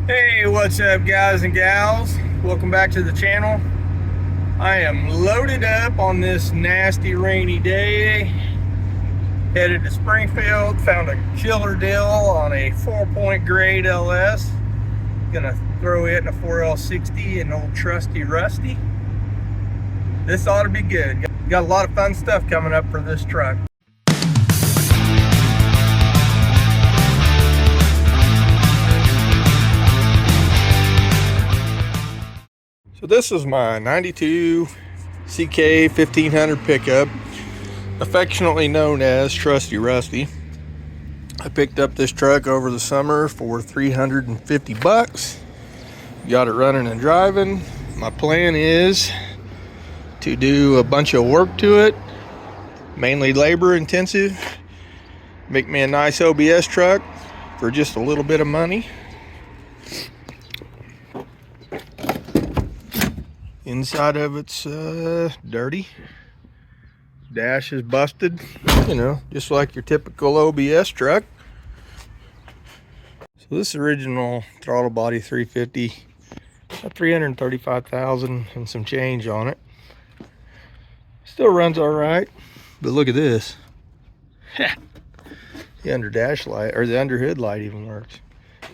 Hey, what's up guys and gals? Welcome back to the channel. I am loaded up on this nasty rainy day. Headed to Springfield, found a killer deal on a 4-point grade LS. Gonna throw it in a 4L60 and old Trusty Rusty. This ought to be good. Got a lot of fun stuff coming up for this truck. So this is my 92 CK 1500 pickup, affectionately known as Trusty Rusty. I picked up this truck over the summer for 350 bucks. Got it running and driving. My plan is to do a bunch of work to it, mainly labor intensive. Make me a nice OBS truck for just a little bit of money. Inside of it's dirty. Dash is busted, you know, just like your typical OBS truck. So this original throttle body 350, got 335,000 and some change on it. Still runs all right, but look at this. The under dash light, or the under hood light even works.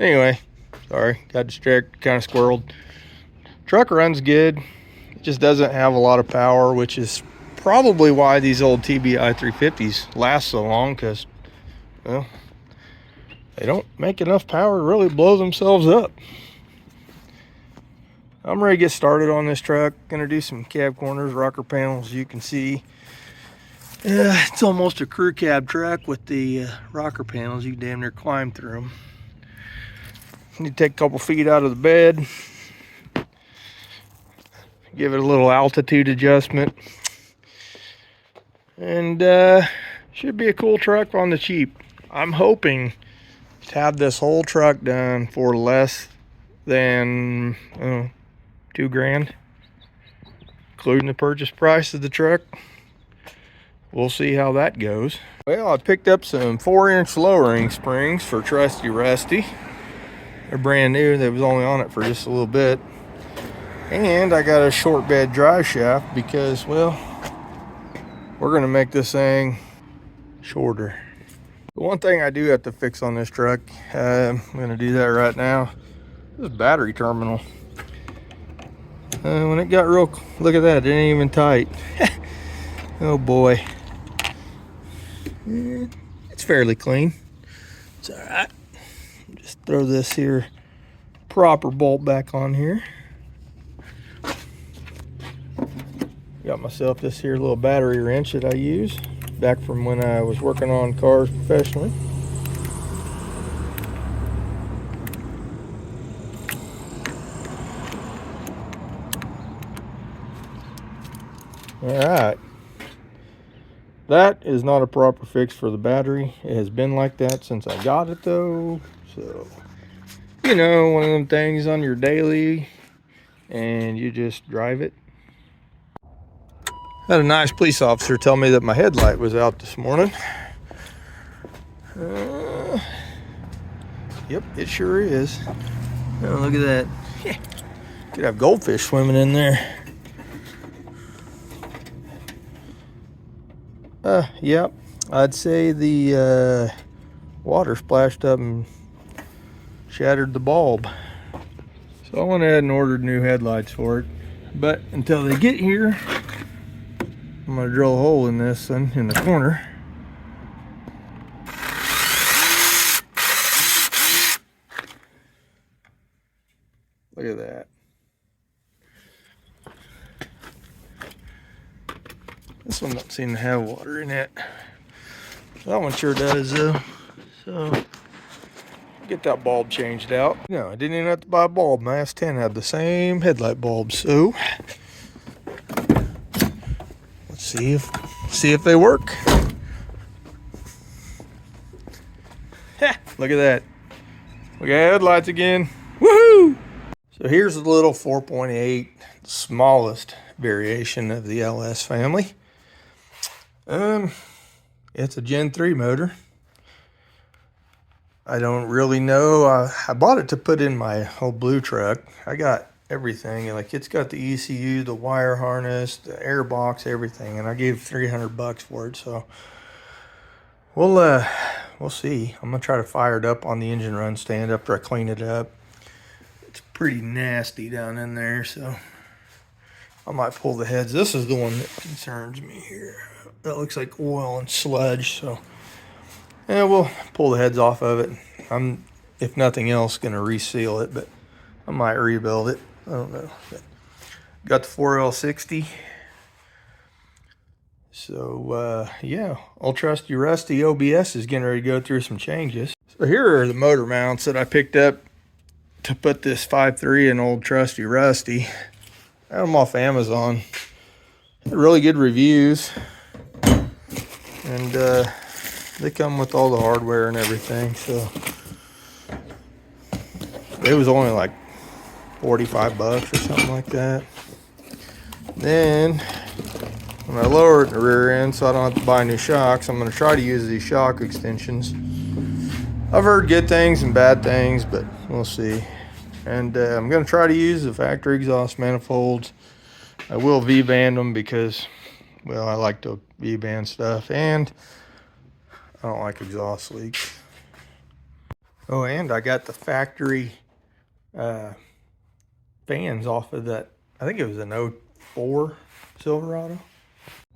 Anyway, sorry, got distracted, kind of squirreled. Truck runs good. Just doesn't have a lot of power, which is probably why these old TBI 350s last so long, because, well, they don't make enough power to really blow themselves up. I'm ready to get started on this truck. Gonna do some cab corners, rocker panels. You can see it's almost a crew cab truck with the rocker panels. You can damn near climb through them. Need to take a couple feet out of the bed. Give it a little altitude adjustment, and should be a cool truck on the cheap. I'm hoping to have this whole truck done for less than $2,000, including the purchase price of the truck. We'll see how that goes. Well, I picked up some 4-inch lowering springs for Trusty Rusty. They're brand new. They was only on it for just a little bit. And I got a short bed drive shaft because, well, we're gonna make this thing shorter. The one thing I do have to fix on this truck, I'm gonna do that right now, this battery terminal. When it got real, look at that, it ain't even tight. Oh boy. It's fairly clean. It's all right. Just throw this here proper bolt back on here. Got myself this here little battery wrench that I use back from when I was working on cars professionally. All right, that is not a proper fix for the battery. It has been like that since I got it though. So, you know, one of them things on your daily and you just drive it. Had a nice police officer tell me that my headlight was out this morning. Yep, it sure is. Oh, look at that. Could have goldfish swimming in there. Yep, I'd say the water splashed up and shattered the bulb. So I went ahead and ordered new headlights for it. But until they get here, I'm gonna drill a hole in this one in the corner. Look at that. This one don't seem to have water in it. That one sure does though. So get that bulb changed out. No, I didn't even have to buy a bulb. My S10 had the same headlight bulb. So let's see if they work. Look at that. We got headlights again. Woohoo! So here's a little 4.8, the smallest variation of the LS family. It's a Gen 3 motor. I don't really know. I bought it to put in my old blue truck. I got everything. Like, it's got the ECU, the wire harness, the air box, everything. And I gave $300 for it. So we'll see. I'm gonna try to fire it up on the engine run stand after I clean it up. It's pretty nasty down in there, so I might pull the heads. This is the one that concerns me here. That looks like oil and sludge, so yeah, we'll pull the heads off of it. I'm, if nothing else, gonna reseal it, but I might rebuild it. I don't know. But got the 4L60. So yeah, old Trusty Rusty OBS is getting ready to go through some changes. So here are the motor mounts that I picked up to put this 5.3 in old Trusty Rusty. I got them off Amazon. Really good reviews. And they come with all the hardware and everything, so it was only like 45 bucks or something like that. Then when I lower it in the rear end so I don't have to buy new shocks, I'm going to try to use these shock extensions. I've heard good things and bad things, but we'll see. And I'm going to try to use the factory exhaust manifolds. I will V-band them because, well, I like to V-band stuff, and I don't like exhaust leaks. Oh, and I got the factory fans off of that. I think it was an 04 Silverado.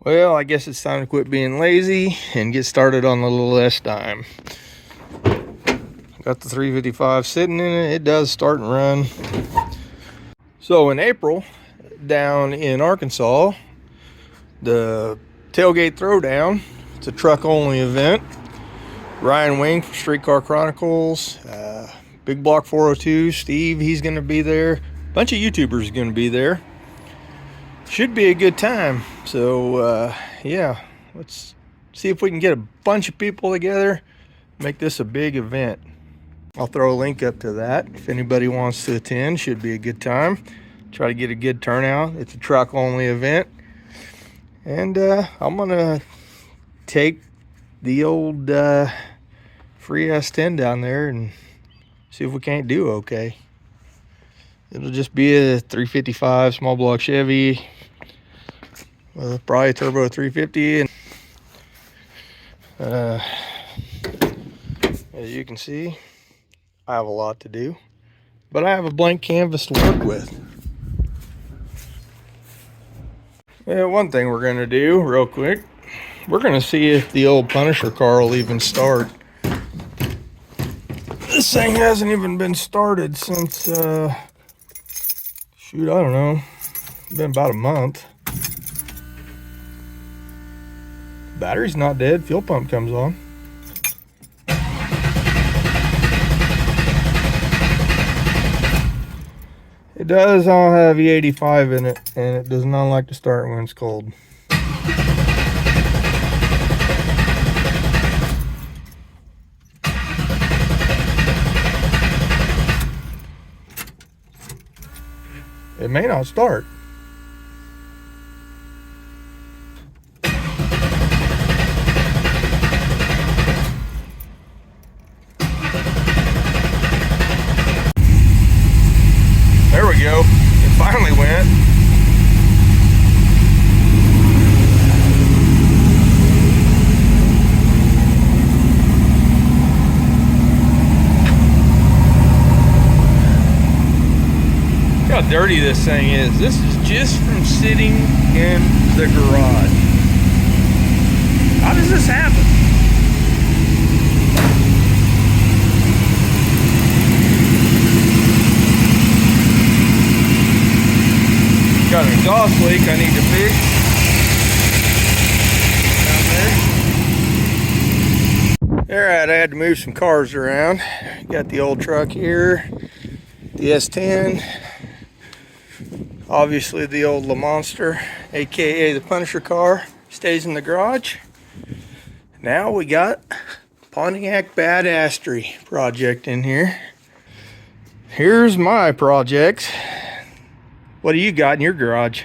Well, I guess it's time to quit being lazy and get started on a little less time. Got the 355 sitting in it. It does start and run. So in April, down in Arkansas, the Tailgate Throwdown, it's a truck only event. Ryan Wing from Streetcar Chronicles, Big Block 402, Steve, he's gonna be there. A bunch of YouTubers gonna be there. Should be a good time. So yeah, let's see if we can get a bunch of people together, make this a big event. I'll throw a link up to that if anybody wants to attend. Should be a good time. Try to get a good turnout. It's a truck only event. And I'm gonna take the old free S10 down there and see if we can't do okay. It'll just be a 355 small block Chevy with probably a turbo 350. And as you can see, I have a lot to do, but I have a blank canvas to work with. Yeah, one thing we're gonna do real quick, we're gonna see if the old Punisher car will even start. This thing hasn't even been started since, shoot, I don't know, been about a month. Battery's not dead, fuel pump comes on. It does all have E85 in it, and it does not like to start when it's cold. It may not start. There we go. It finally went. Look how dirty this thing is. This is just from sitting in the garage. How does this happen? Got an exhaust leak I need to fix down there. Alright, I had to move some cars around. Got the old truck here, the S10, obviously the old Le Monster, aka the Punisher car, stays in the garage. Now we got Pontiac Badassery project in here. Here's my project. What do you got in your garage?